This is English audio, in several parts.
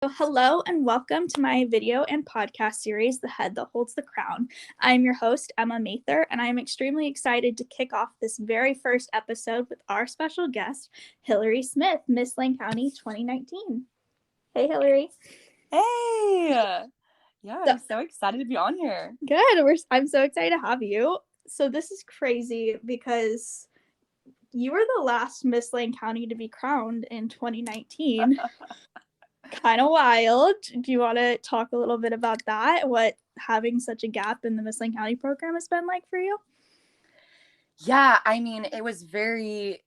So hello and welcome to my video and podcast series, The Head That Holds the Crown. I'm your host, Emma Mather, and I'm extremely excited to kick off this very first episode with our special guest, Hilary Smith, Miss Lane County 2019. Hey, Hilary. Hey! Yeah, So, I'm so excited to be on here. good. I'm so excited to have you. So this is crazy because you were the last Miss Lane County to be crowned in 2019. Kind of wild. Do you want to talk a little bit about that? What having such a gap in the Miss Lane County program has been like for you? Yeah, I mean, it was it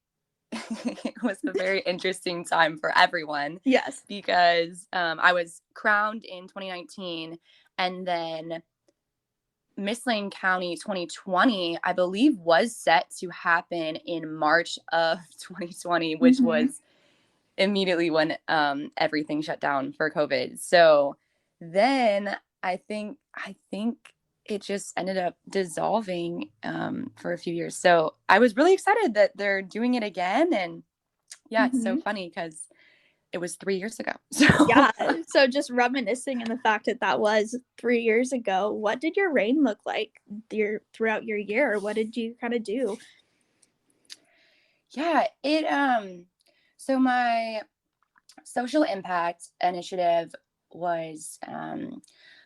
was a very interesting time for everyone Yes. because I was crowned in 2019, and then Miss Lane County 2020, I believe, was set to happen in March of 2020, which was immediately when everything shut down for COVID. So then I think it just ended up dissolving for a few years. So I was really excited that they're doing it again. And yeah, it's so funny because it was 3 years ago. So Yeah. So just reminiscing in the fact that that was 3 years ago, what did your reign look like throughout your year? What did you kind of do? yeah, so my social impact initiative was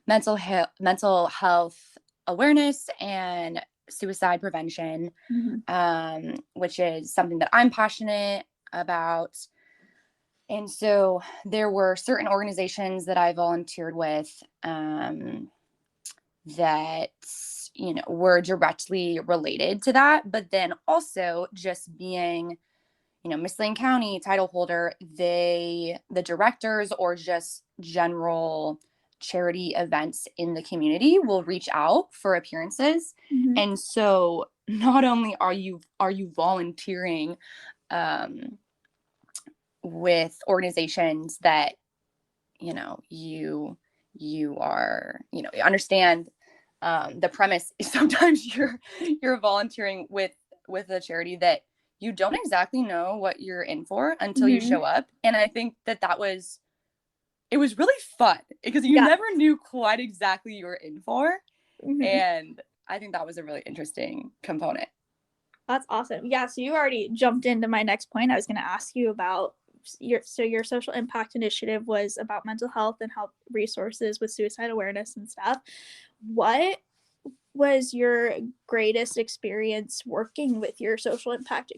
mental health awareness and suicide prevention, which is something that I'm passionate about. And so there were certain organizations that I volunteered with that were directly related to that, but then also just being Miss Lane County title holder, the directors or just general charity events in the community will reach out for appearances. And so not only are you volunteering with organizations that you are understand the premise is sometimes you're volunteering with a charity that you don't exactly know what you're in for until you show up. And I think it was really fun because you never knew quite exactly you were in for. And I think that was a really interesting component. That's awesome. Yeah, so you already jumped into my next point. I was going to ask you about your social impact initiative was about mental health and health resources with suicide awareness and stuff. What was your greatest experience working with your social impact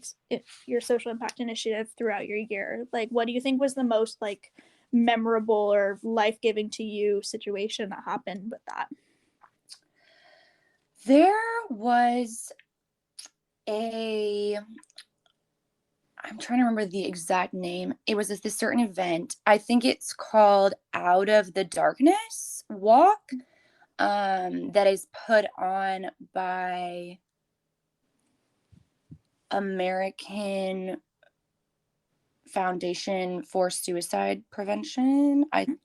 initiative throughout your year? Like, what do you think was the most like memorable or life-giving to you situation that happened with that? There was I'm trying to remember the exact name. It was this certain event. I think it's called Out of the Darkness Walk, that is put on by American Foundation for Suicide Prevention. I'm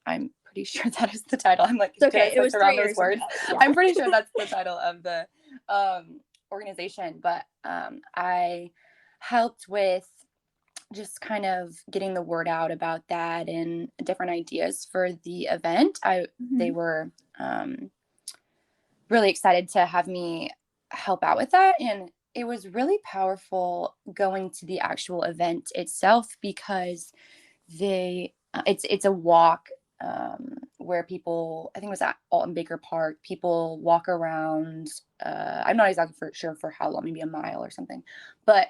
pretty sure that is the title. I'm like, it's okay. It was around those words. Yeah. I'm pretty sure that's the title of the organization. But I helped with just kind of getting the word out about that and different ideas for the event. They were really excited to have me help out with that, and it was really powerful going to the actual event itself because it's a walk where people, I think it was at Alton Baker Park, people walk around. I'm not exactly sure for how long, maybe a mile or something, but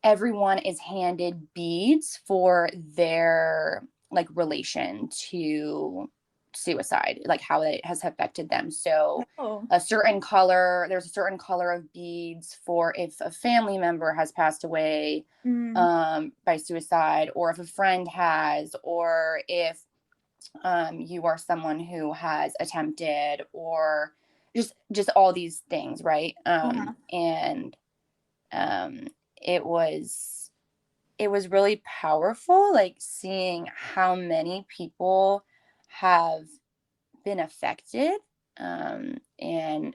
everyone is handed beads for their like relation to suicide, like how it has affected them. So there's a certain color of beads for if a family member has passed away by suicide, or if a friend has, or if you are someone who has attempted, or just all these things, right? And it was really powerful, like seeing how many people have been affected and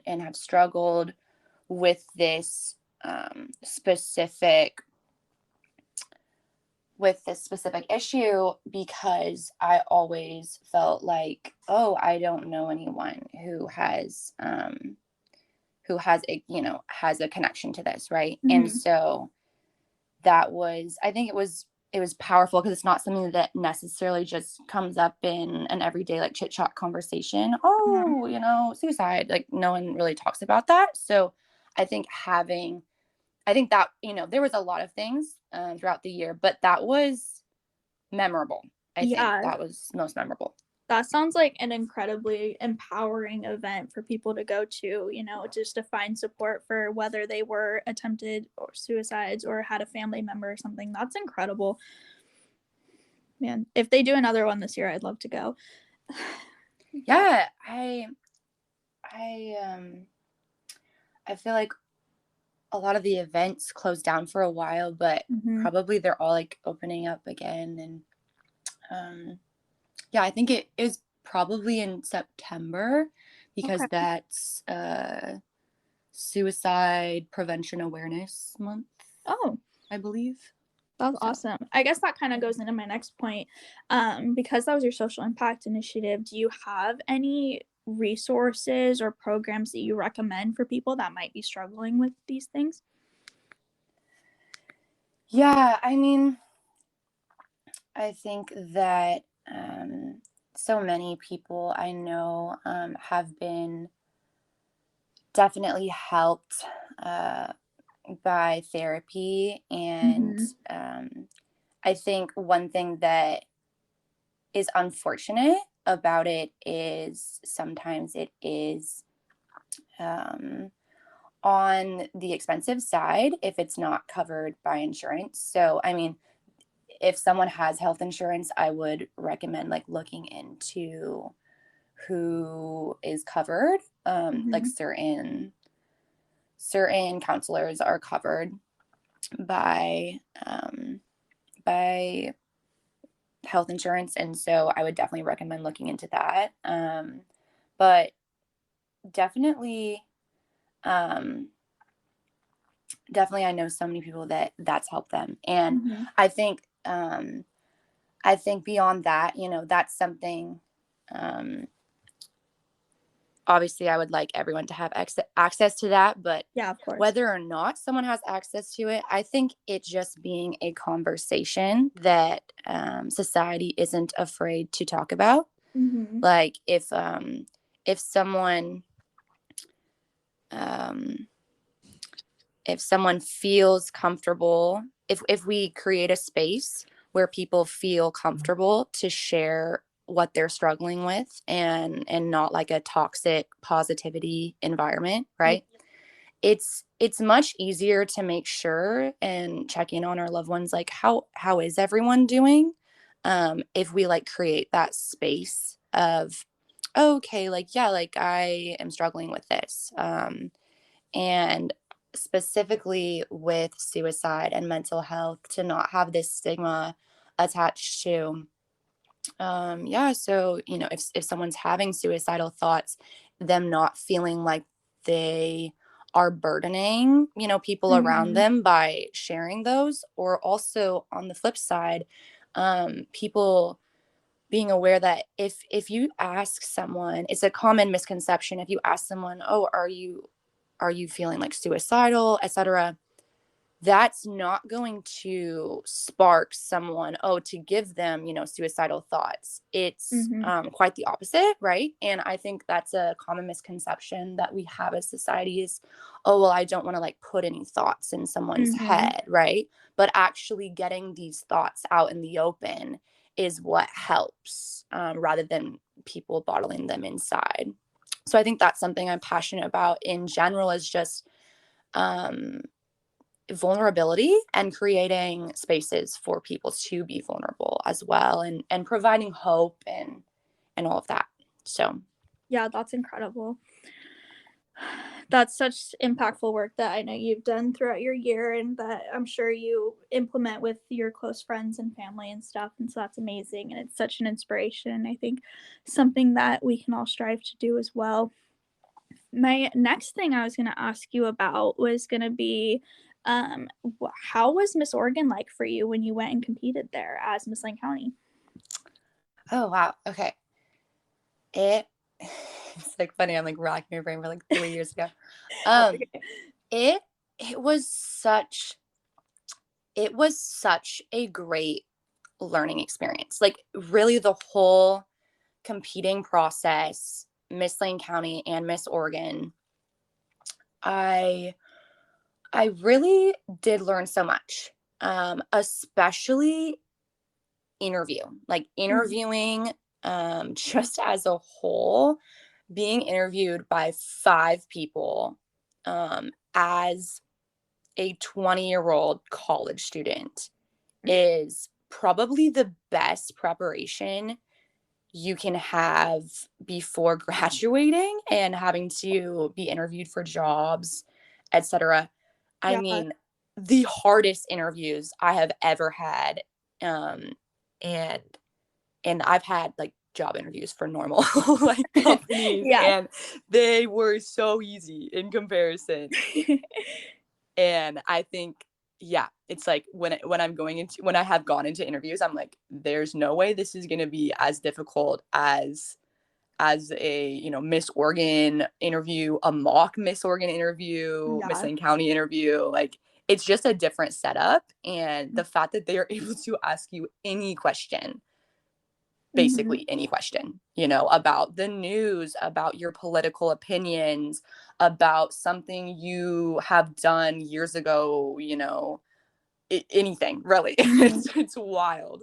have struggled with this specific with this specific issue because I always felt like, oh, I don't know anyone who has a, has a connection to this, right? And Mhm. so that was, I think it was powerful because it's not something that necessarily just comes up in an everyday like chit chat conversation. Mhm. Oh, suicide. Like no one really talks about that. So I think I think that, there was a lot of things throughout the year, but that was memorable. I think Yeah, that was most memorable. that sounds like an incredibly empowering event for people to go to, just to find support for whether they were attempted or suicides or had a family member or something. That's incredible. Man, if they do another one this year, I'd love to go. Yeah. Yeah, I feel like a lot of the events closed down for a while, but Mhm. probably they're all like opening up again. And yeah, I think it is probably in September because Okay. that's Suicide Prevention Awareness Month, Oh, I believe. that's So, awesome. I guess that kind of goes into my next point. Because that was your social impact initiative, do you have any resources or programs that you recommend for people that might be struggling with these things? yeah, I mean, I think that so many people I know have been definitely helped uh, by therapy. And Mhm. I think one thing that is unfortunate about it is sometimes it is um, on the expensive side if it's not covered by insurance. So, I mean, if someone has health insurance, I would recommend like looking into who is covered. Like Mhm. certain counselors are covered by um, by health insurance, and so I would definitely recommend looking into that. But definitely, um, definitely, I know so many people that that's helped them, and Mhm. I think I think beyond that, that's something. Um, Obviously, I would like everyone to have access to that, but Yeah, of course. whether or not someone has access to it, I think it just being a conversation that society isn't afraid to talk about. Mhm. Like if someone um, if someone feels comfortable, if we create a space where people feel comfortable to share what they're struggling with, and not like a toxic positivity environment, Yeah. right? It's much easier to make sure and check in on our loved ones, like how is everyone doing, if we like create that space of, oh, okay, like yeah, like I am struggling with this, and specifically with suicide and mental health, to not have this stigma attached to, yeah, so if someone's having suicidal thoughts, them not feeling like they are burdening people around Mhm. them by sharing those. Or also on the flip side, people being aware that if you ask someone, it's a common misconception, if you ask someone, oh, are you feeling like suicidal, etc., that's not going to spark someone, oh, to give them suicidal thoughts. It's Mhm. quite the opposite, right? And I think that's a common misconception that we have as society is, oh, well, I don't want to like put any thoughts in someone's Mhm. head, right? But actually getting these thoughts out in the open is what helps, rather than people bottling them inside. So I think that's something I'm passionate about in general, is just um, vulnerability and creating spaces for people to be vulnerable as well, and providing hope and all of that. So Yeah, that's incredible. That's such impactful work that I know you've done throughout your year and that I'm sure you implement with your close friends and family and stuff. And so that's amazing. And it's such an inspiration. I think something that we can all strive to do as well. My next thing I was going to ask you about was going to be How was Miss Oregon like for you when you went and competed there as Miss Lane County? Oh, wow. Okay. It it's like funny. I'm like racking my brain for like 3 years ago. That's Um, okay. it it was such it was such a great learning experience. Like really the whole competing process, Miss Lane County and Miss Oregon, I I really did learn so much. Especially like Mhm. interviewing, just as a whole, being interviewed by 5 people, as a 20-year-old college student is probably the best preparation you can have before graduating and having to be interviewed for jobs, etc. I Yeah. mean, the hardest interviews I have ever had, um, and I've had like job interviews for normal like companies, Yeah. and they were so easy in comparison. And I think, yeah, it's like when I have gone into interviews, I'm like, there's no way this is going to be as difficult as a, Miss Oregon interview, a mock Miss Oregon interview, Miss Yeah. Lane County interview. Like it's just a different setup. And the fact that they are able to ask you any question, Mhm. basically any question, about the news, about your political opinions, about something you have done years ago, anything really. Mhm. It's wild.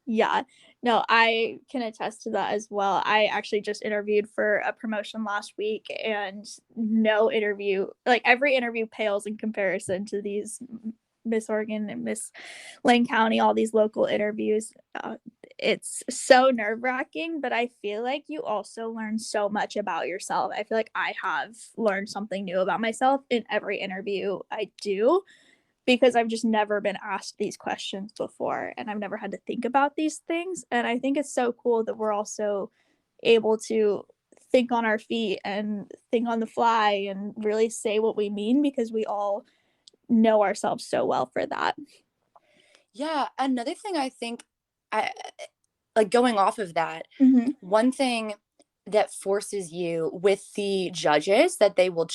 Yeah. No, I can attest to that as well. I actually just interviewed for a promotion last week, and no interview, like every interview pales in comparison to these Miss Oregon and Miss Lane County, all these local interviews. It's so nerve-wracking, but I feel like you also learn so much about yourself. I feel like I have learned something new about myself in every interview I do, because I've just never been asked these questions before, and I've never had to think about these things. And I think it's so cool that we're also able to think on our feet and think on the fly and really say what we mean, because we all know ourselves so well for that. Yeah, another thing I think, I like going off of that, Mhm. one thing that forces you with the judges that they will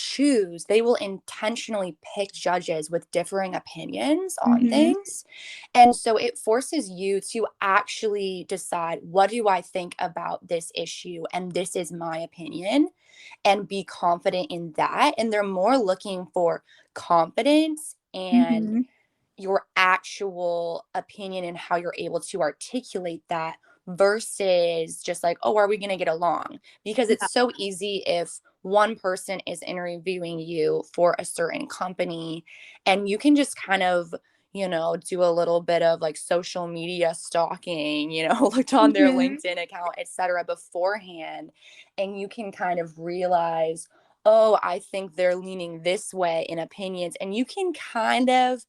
intentionally pick judges with differing opinions on Mhm. things. And so it forces you to actually decide, what do I think about this issue? And this is my opinion, and be confident in that. And they're more looking for confidence and Mhm. your actual opinion and how you're able to articulate that versus just like, oh, are we going to get along? Because Yeah. it's so easy if one person is interviewing you for a certain company and you can just kind of, do a little bit of like social media stalking, looked on their Mhm. LinkedIn account, etc. beforehand, and you can kind of realize, oh, I think they're leaning this way in opinions, and you can kind of,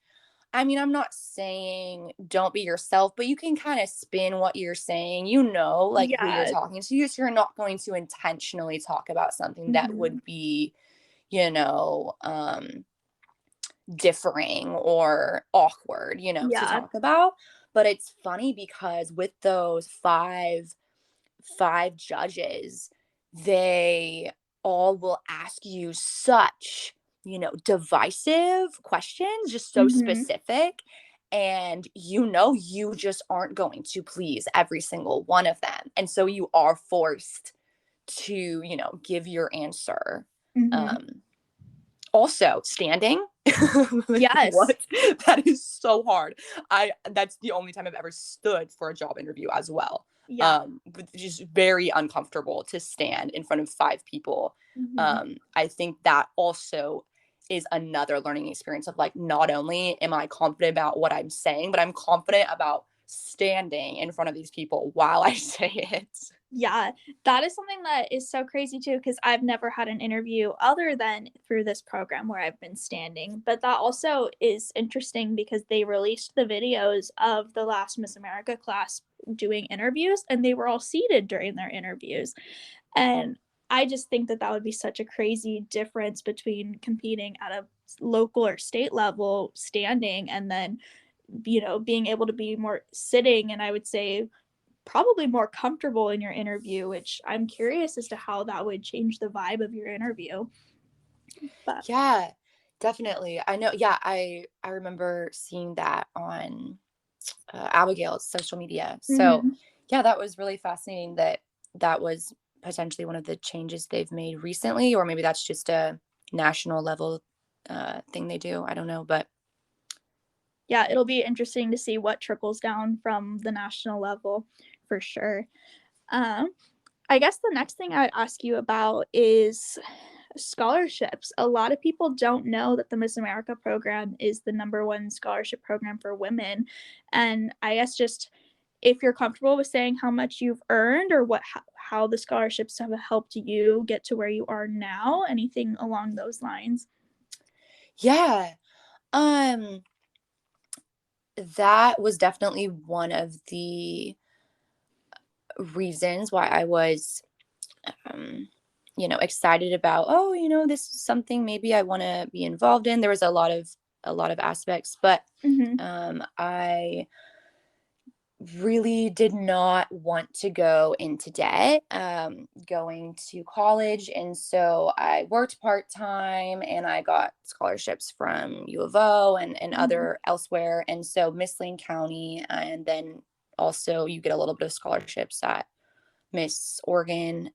I mean, I'm not saying don't be yourself, but you can kind of spin what you're saying, like who you're Yeah. talking to. So you're not going to intentionally talk about something that Mhm. would be, you know, um, differing or awkward, to Yeah. talk about. But it's funny because with those five judges, they all will ask you such, divisive questions, just so Mhm. specific. And you just aren't going to please every single one of them. And so you are forced to, give your answer. Mhm. Um, Also, standing. Like, Yes. what? That is so hard. That's the only time I've ever stood for a job interview as well. Yeah. Just very uncomfortable to stand in front of 5 people. Mhm. I think that also is another learning experience of like, not only am I confident about what I'm saying, but I'm confident about standing in front of these people while I say it. Yeah, that is something that is so crazy too, because I've never had an interview other than through this program where I've been standing. But that also is interesting because they released the videos of the last Miss America class doing interviews, and they were all seated during their interviews. And I just think that that would be such a crazy difference between competing at a local or state level standing and then, being able to be more sitting, and I would say probably more comfortable in your interview, which I'm curious as to how that would change the vibe of your interview. But Yeah, definitely. I know. Yeah, I remember seeing that on Abigail's social media. So mhm. yeah, that was really fascinating that that was potentially one of the changes they've made recently, or maybe that's just a national level thing they do. I don't know, but Yeah, it'll be interesting to see what trickles down from the national level for sure. Um, I guess the next thing I'd ask you about is scholarships. A lot of people don't know that the Miss America program is the number one scholarship program for women. And I guess just if you're comfortable with saying how much you've earned or how the scholarships have helped you get to where you are now, anything along those lines. yeah, um, that was definitely one of the reasons why I was um, excited about, oh, this is something maybe I want to be involved in. There was a lot of aspects, but Mhm. I really did not want to go into debt going to college. And so I worked part-time and I got scholarships from U of O and Mhm. other elsewhere. And so Miss Lane County, and then also you get a little bit of scholarships at Miss Oregon,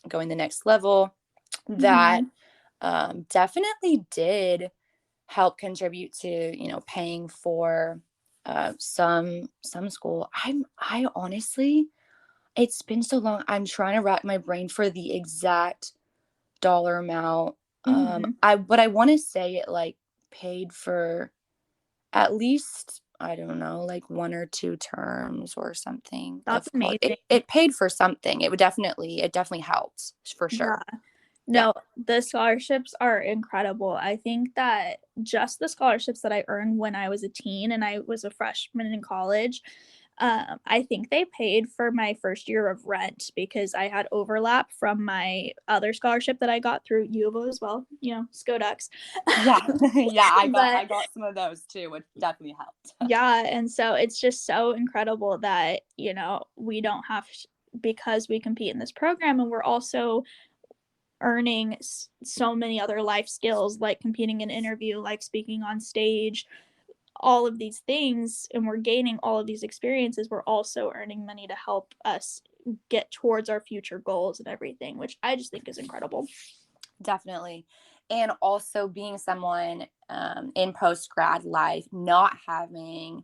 going the next level. That Mhm. definitely did help contribute to paying for some school. I honestly, it's been so long, I'm trying to rack my brain for the exact dollar amount. Mhm. I want to say it like paid for at least, I don't know, like one or two terms or something That's of college. amazing. It paid for something. It definitely helped for Yeah. sure. Yeah. No, the scholarships are incredible. I think that just the scholarships that I earned when I was a teen and I was a freshman in college, I think they paid for my first year of rent because I had overlap from my other scholarship that I got through U of O as well, SCODUX. Yeah. Yeah, I got But I got some of those too, which definitely helped. yeah, and so it's just so incredible that, we don't have because we compete in this program and we're also earning so many other life skills like competing in interview, like speaking on stage, all of these things, and we're gaining all of these experiences. We're also earning money to help us get towards our future goals and everything, which I just think is incredible. Definitely. And also being someone in post grad life, not having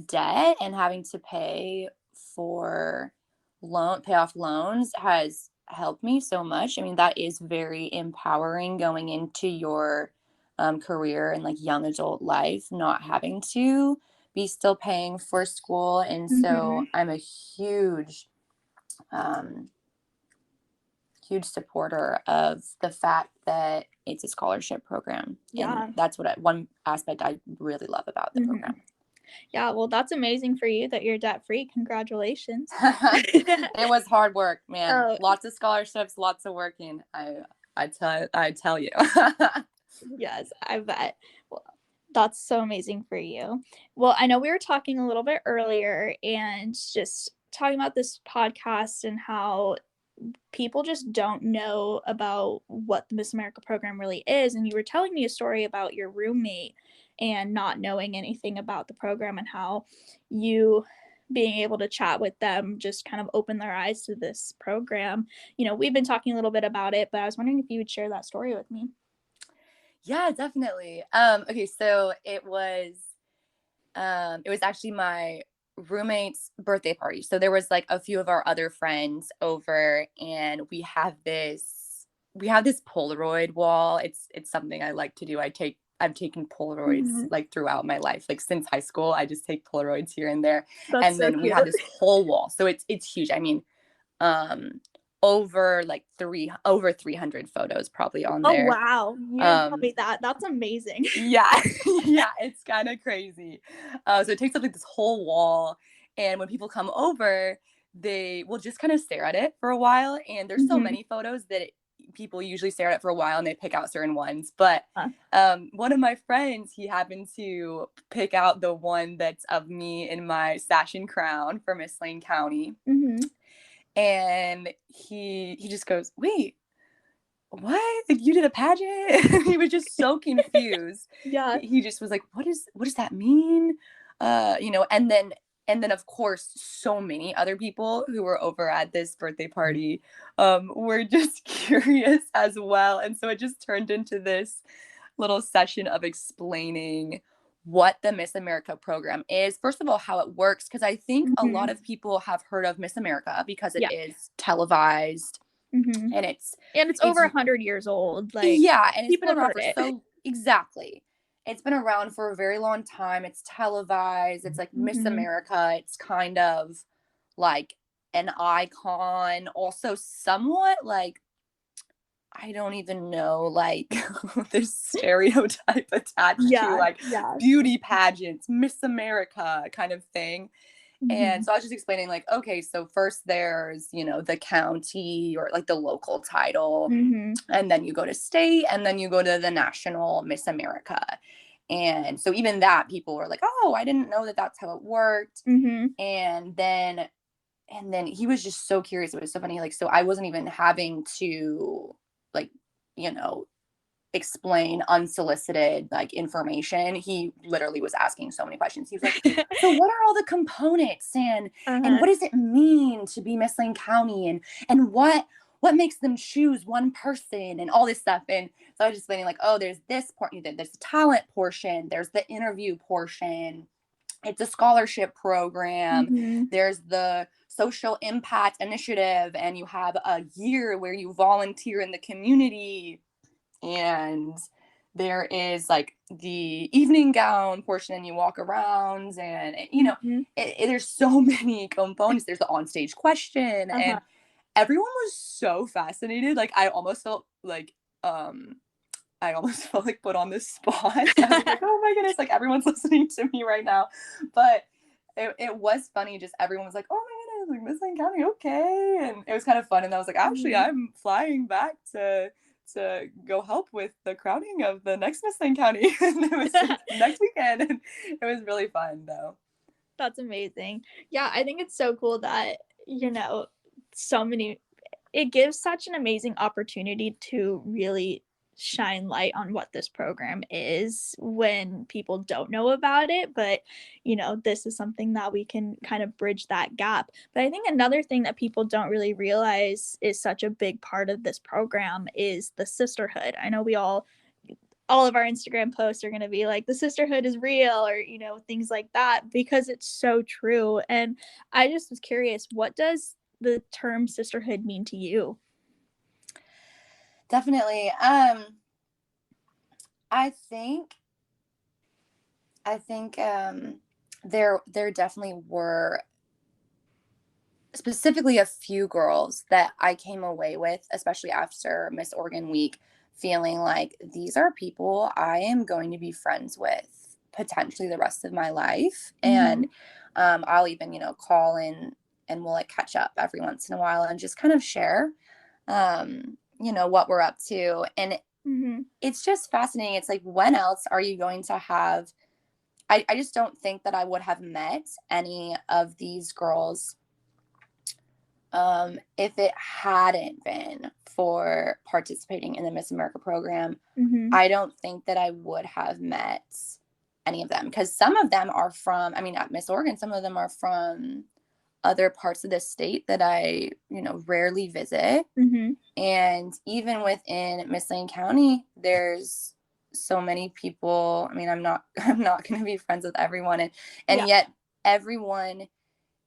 debt and having to pay off loans has helped me so much. I mean, that is very empowering going into your career and like young adult life, not having to be still paying for school. And so Mhm. I'm a um, huge supporter of the fact that it's a scholarship program. And Yeah. that's one aspect I really love about the Mhm. program. Yeah, well, that's amazing for you that you're debt free. Congratulations. It was hard work, man. Oh, Lots of scholarships, lots of working. I tell you. yes, I bet. Well, that's so amazing for you. Well, I know we were talking a little bit earlier and just talking about this podcast and how people just don't know about what the Miss America program really is. And you were telling me a story about your roommate and not knowing anything about the program and how you being able to chat with them just kind of opened their eyes to this program. We've been talking a little bit about it, but I was wondering if you would share that story with me. Yeah, definitely. Okay, so it was actually my roommate's birthday party. So there was like a few of our other friends over, and we have this Polaroid wall. It's something I like to do. I've taken Polaroids Mhm. like throughout my life. Like since high school, I just take Polaroids here and there. That's And so then we cute. have this whole wall. So it's huge. I mean, um over like 300 photos probably on Oh, there. wow. You didn't tell Um me that. That's amazing. yeah, yeah, it's kind of crazy. So it takes up like this whole wall, and when people come over, they will just kind of stare at it for a while. And there's so Mhm. many photos that people usually stare at it for a while and they pick out certain ones. But Uh, one of my friends, he happened to pick out the one that's of me in my sash and crown for Miss Lane County. mhm. And he just goes, wait, what? Like, you did a pageant? He was just so confused. Yeah. He just was like, what does that mean? And then of course so many other people who were over at this birthday party were just curious as well. And so it just turned into this little session of explaining what the Miss America program is. First of all, how it works, because I think a lot Mhm. of people have heard of Miss America because it Yeah. is televised Mhm. and And it's it's over 100 years old, like, yeah, and it's people been have around heard for it. so exactly. It's been around for a very long time. It's televised. It's like Miss Mhm. America. It's kind of like an icon, also somewhat like I don't even know, like this stereotype attached to Yeah, like yeah. beauty pageants, Miss America kind of thing. And Mhm. so I was just explaining, like, okay, so first there's, the county or like the local title, Mhm. and then you go to state, and then you go to the national Miss America. And so even that, people were like, oh, I didn't know that that's how it worked. Mhm. And then he was just so curious. It was so funny. Like, so I wasn't even having to, like, you know, explain unsolicited like information. He literally was asking so many questions. He was like, so what are all the components, and Uh-huh. what does it mean to be Miss Lane County, and what makes them choose one person, and all this stuff. And so I was just explaining, like, oh, there's this part, there's the talent portion, there's the interview portion, it's a scholarship program, Mhm. there's the social impact initiative, and you have a year where you volunteer in the community, and there is like the evening gown portion, and you walk around, and Mhm. there's so many components. There's the onstage question, Uh-huh. and everyone was so fascinated. Like, um I almost felt like put on this spot. I was like, oh my goodness, like everyone's listening to me right now. But it was funny. Just everyone was like, oh my goodness, like Miss Lane County, okay. And it was kind of fun. And I was like, actually, Mhm. I'm flying back to go help with the crowning of the next Miss Lane County. And it was like next weekend. And it was really fun though. That's amazing. Yeah, I think it's so cool that, so many it gives such an amazing opportunity to really shine light on what this program is when people don't know about it, but, this is something that we can kind of bridge that gap. But I think another thing that people don't really realize is such a big part of this program is the sisterhood. I know we all of our Instagram posts are going to be like the sisterhood is real, or things like that, because it's so true. And I just was curious, what does the term sisterhood mean to you? Definitely. I think there definitely were specifically a few girls that I came away with, especially after Miss Oregon Week, feeling like these are people I am going to be friends with potentially the rest of my life. And Mhm. I'll even, call in, and we'll like catch up every once in a while and just kind of share, what we're up to. And Mhm. it's just fascinating. It's like, when else are you going to have? I just don't think that I would have met any of these girls if it hadn't been for participating in the Miss America program. Mhm. I don't think that I would have met any of them, because some of them are from, I mean, at Miss Oregon, some of them are from other parts of the state that I, rarely visit. Mhm. And even within Miss Lane County, there's so many people. I mean, I'm not going to be friends with everyone, and Yeah. yet everyone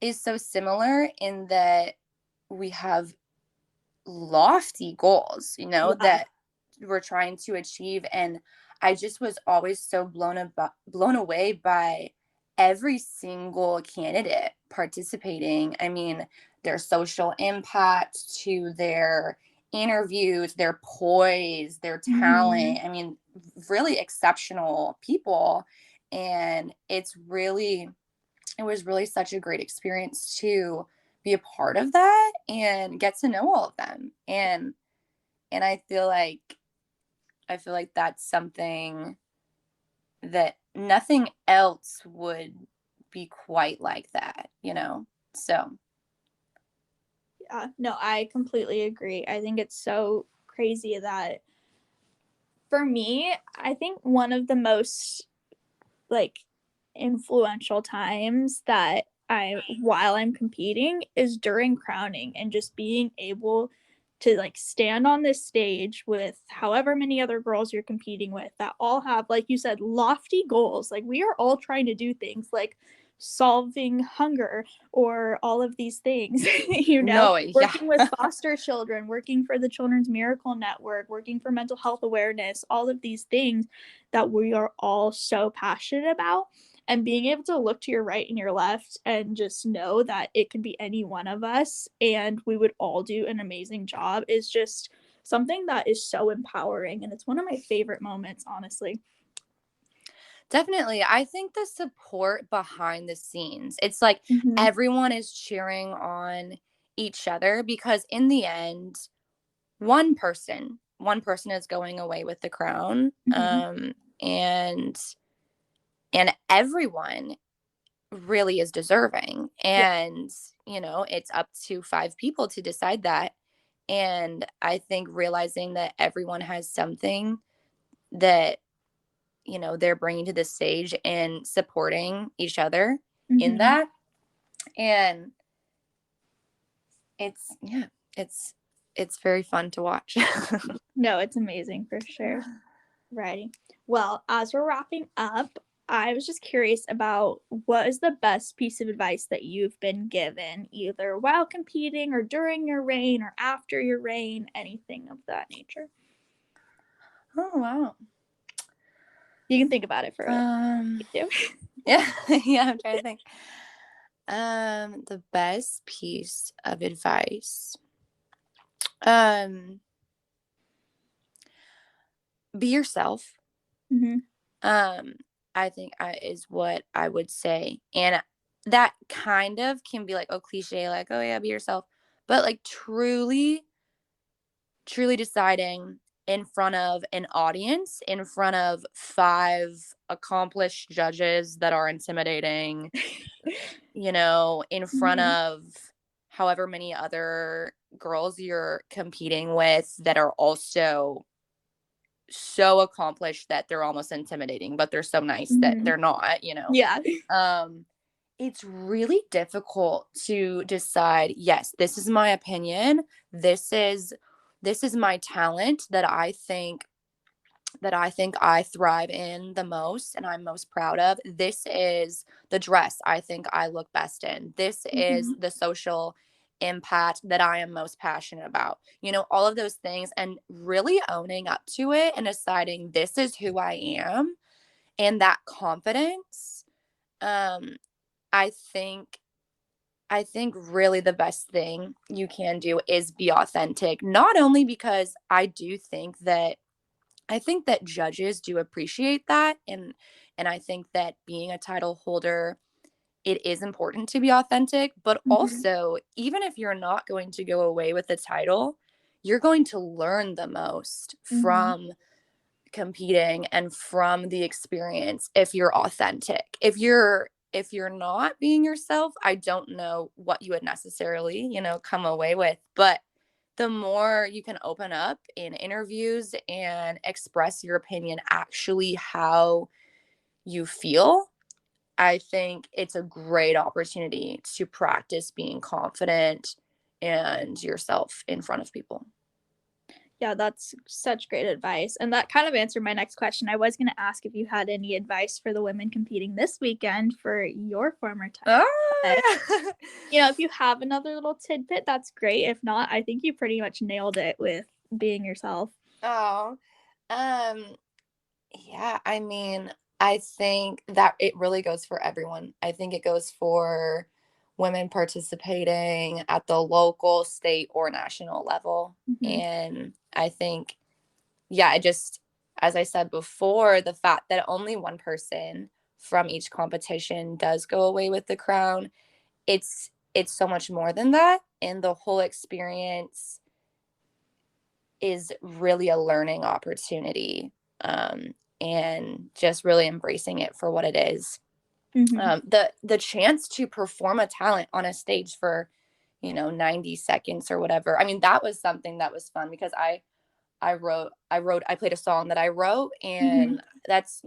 is so similar in that we have lofty goals, Yeah. that we're trying to achieve. And I just was always so blown away by every single candidate participating. I mean, their social impact to their interviews, their poise, their Mhm. talent. I mean, really exceptional people. And it was really such a great experience to be a part of that and get to know all of them. And I feel like that's something that nothing else would be quite like that, So, Yeah, no, I completely agree. I think it's so crazy that for me, I think one of the most like influential times that I while I'm competing is during crowning and just being able to like stand on this stage with however many other girls you're competing with that all have, like you said, lofty goals. Like we are all trying to do things like solving hunger or all of these things, no, yeah. working with foster children, working for the Children's Miracle Network, working for mental health awareness, all of these things that we are all so passionate about, and being able to look to your right and your left and just know that it could be any one of us and we would all do an amazing job is just something that is so empowering, and it's one of my favorite moments, honestly. Definitely. I think the support behind the scenes, it's like Mm-hmm. everyone is cheering on each other because in the end, one person is going away with the crown. Mm-hmm. And everyone really is deserving. Yeah. And, it's up to 5 people to decide that. And I think realizing that everyone has something that they're bringing to the stage and supporting each other in Mm-hmm. that. And it's, yeah, it's very fun to watch. No, it's amazing for sure. Righty. Well, as we're wrapping up, I was just curious about what is the best piece of advice that you've been given, either while competing or during your reign or after your reign, anything of that nature. Oh, wow. You can think about it for a Um, too. yeah, yeah, I'm trying to think. The best piece of advice. Um, be yourself. Mm-hmm. Um, I think is what I would say. And that kind of can be like, oh, cliche, like, oh yeah, be yourself. But like truly deciding in front of an audience, in front of 5 accomplished judges that are intimidating, in front Mm-hmm. of however many other girls you're competing with that are also so accomplished that they're almost intimidating, but they're so nice that Mm-hmm. they're not. Yeah. Um, it's really difficult to decide, yes, this is my opinion. This is my talent that I thrive in the most and I'm most proud of. This is the dress I think I look best in. This Mm-hmm. is the social impact that I am most passionate about. All of those things and really owning up to it and deciding this is who I am and that confidence. Um, I think really the best thing you can do is be authentic, not only because I think that judges do appreciate that, and I think that being a title holder, it is important to be authentic, but Mm-hmm. also even if you're not going to go away with the title, you're going to learn the most Mm-hmm. from competing and from the experience if you're authentic. If you're not being yourself, I don't know what you would necessarily, come away with, but the more you can open up in interviews and express your opinion actually how you feel, I think it's a great opportunity to practice being confident and yourself in front of people. Yeah, that's such great advice. And that kind of answered my next question. I was going to ask if you had any advice for the women competing this weekend for your former title. But, Ah! if you have another little tidbit, that's great. If not, I think you pretty much nailed it with being yourself. Oh, um, yeah, I mean, I think that it really goes for everyone. I think it goes for women participating at the local, state, or national level. Mm-hmm. And I think, yeah, as I said before, the fact that only one person from each competition does go away with the crown, it's it's so much more than that. And the whole experience is really a learning opportunity, and just really embracing it for what it is. Mm-hmm. The chance to perform a talent on a stage for 90 seconds or whatever. I mean, that was something that was fun because I played a song that I wrote, Mm-hmm. and that's,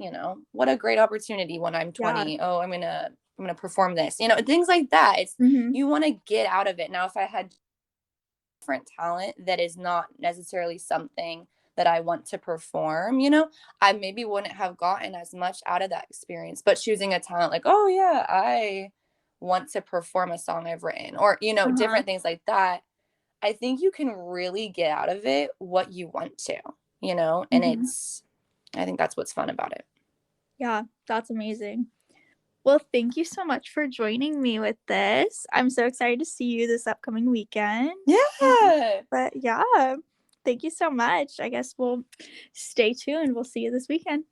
what a great opportunity when I'm Yeah. 20. Oh, I'm gonna perform this, things like that. It's, Mm-hmm. you want to get out of it. Now, if I had different talent that is not necessarily something that I want to perform, I maybe wouldn't have gotten as much out of that experience. But choosing a talent like, oh yeah, I want to perform a song I've written, or, Uh-huh. different things like that, I think you can really get out of it what you want to, and Mm-hmm. I think that's what's fun about it. Yeah, that's amazing. Well, thank you so much for joining me with this. I'm so excited to see you this upcoming weekend. Yeah. But yeah, thank you so much. I guess we'll stay tuned. We'll see you this weekend.